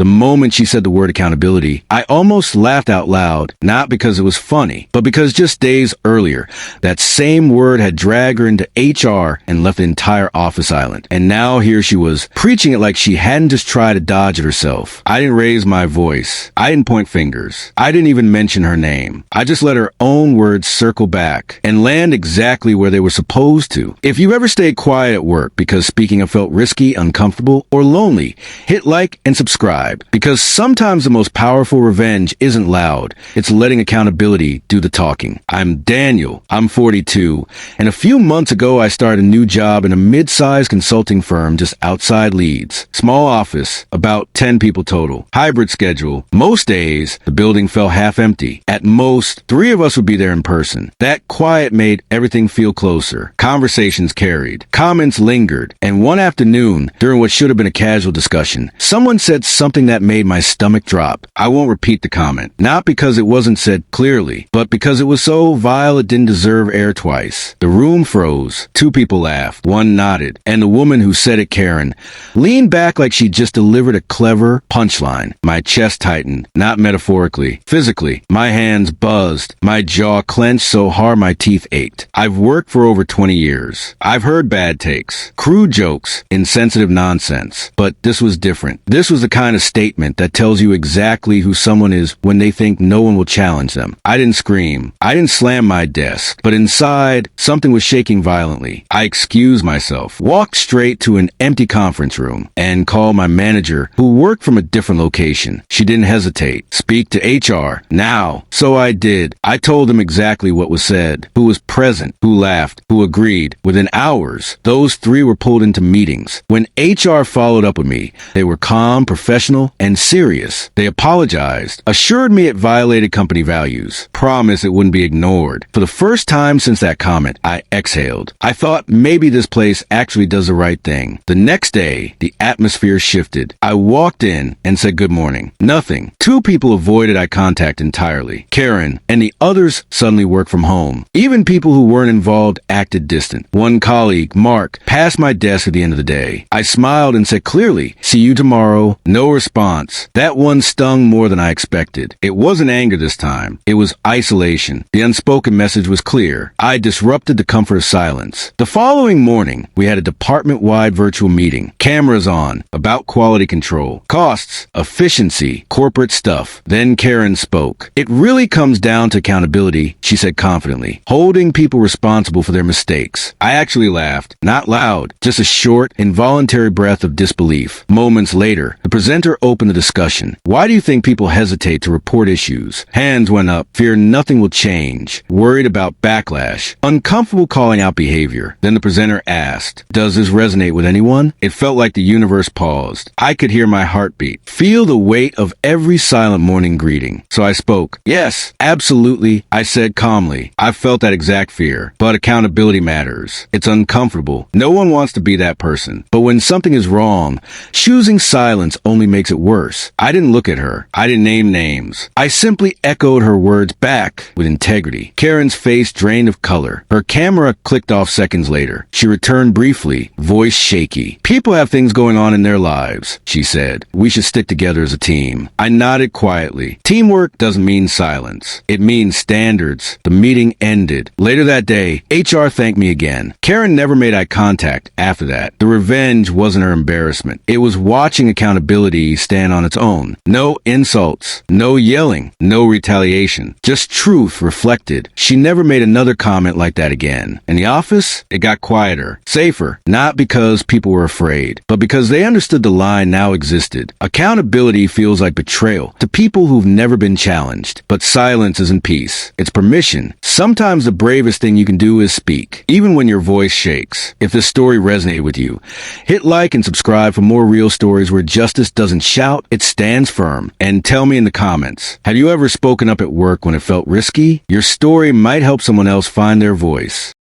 The moment she said the word accountability, I almost laughed out loud, not because it was funny, but because just days earlier, that same word had dragged her into HR and left the entire office silent. And now here she was, preaching it like she hadn't just tried to dodge it herself. I didn't raise my voice. I didn't point fingers. I didn't even mention her name. I just let her own words circle back and land exactly where they were supposed to. If you ever stayed quiet at work because speaking up felt risky, uncomfortable, or lonely, hit like and subscribe, because sometimes the most powerful revenge isn't loud. It's letting accountability do the talking. I'm Daniel. I'm 42. And a few months ago, I started a new job in a mid-sized consulting firm just outside Leeds. Small office, about 10 people total. Hybrid schedule. Most days, the building felt half empty. At most, 3 of us would be there in person. That quiet made everything feel closer. Conversations carried. Comments lingered. And one afternoon, during what should have been a casual discussion, someone said something that made my stomach drop. I won't repeat the comment. Not because it wasn't said clearly, but because it was so vile it didn't deserve air twice. The room froze. 2 people laughed. 1 nodded. And the woman who said it, Karen, leaned back like she just delivered a clever punchline. My chest tightened. Not metaphorically. Physically. My hands buzzed. My jaw clenched so hard my teeth ached. I've worked for over 20 years. I've heard bad takes, crude jokes, insensitive nonsense. But this was different. This was the kind of statement that tells you exactly who someone is when they think no one will challenge them. I didn't scream. I didn't slam my desk. But inside, something was shaking violently. I excused myself, walked straight to an empty conference room, and called my manager, who worked from a different location. She didn't hesitate. Speak to HR. Now. So I did. I told them exactly what was said, who was present, who laughed, who agreed. Within hours, those 3 were pulled into meetings. When HR followed up with me, they were calm, professional, and serious. They apologized, assured me it violated company values, promised it wouldn't be ignored. For the first time since that comment, I exhaled. I thought maybe this place actually does the right thing. The next day, the atmosphere shifted. I walked in and said good morning. Nothing. 2 people avoided eye contact entirely. Karen and the others suddenly worked from home. Even people who weren't involved acted distant. One colleague, Mark, passed my desk at the end of the day. I smiled and said clearly, "See you tomorrow." No response. That one stung more than I expected. It wasn't anger this time. It was isolation. The unspoken message was clear. I disrupted the comfort of silence. The following morning, we had a department-wide virtual meeting. Cameras on, about quality control, costs, efficiency, corporate stuff. Then Karen spoke. "It really comes down to accountability," she said confidently, "holding people responsible for their mistakes." I actually laughed. Not loud, just a short, involuntary breath of disbelief. Moments later, the presenter opened the discussion. "Why do you think people hesitate to report issues?" Hands went up. Fear nothing will change. Worried about backlash. Uncomfortable calling out behavior. Then the presenter asked, "Does this resonate with anyone?" It felt like the universe paused. I could hear my heartbeat. Feel the weight of every silent morning greeting. So I spoke. "Yes, absolutely," I said calmly. I felt that exact fear. But accountability matters. It's uncomfortable. No one wants to be that person. But when something is wrong, choosing silence only makes it worse. I didn't look at her. I didn't name names. I simply echoed her words back with integrity. Karen's face drained of color. Her camera clicked off seconds later. She returned briefly, voice shaky. "People have things going on in their lives," she said. "We should stick together as a team." I nodded quietly. Teamwork doesn't mean silence. It means standards. The meeting ended. Later that day, HR thanked me again. Karen never made eye contact after that. The revenge wasn't her embarrassment. It was watching accountability stand on its own. No insults, no yelling, no retaliation. Just truth reflected. She never made another comment like that again. In the office, it got quieter, safer, not because people were afraid, but because they understood the line now existed. Accountability feels like betrayal to people who've never been challenged. But silence isn't peace. It's permission. Sometimes the bravest thing you can do is speak, even when your voice shakes. If this story resonated with you, hit like and subscribe for more real stories where justice doesn't shout, it stands firm. And tell me in the comments, have you ever spoken up at work when it felt risky? Your story might help someone else find their voice.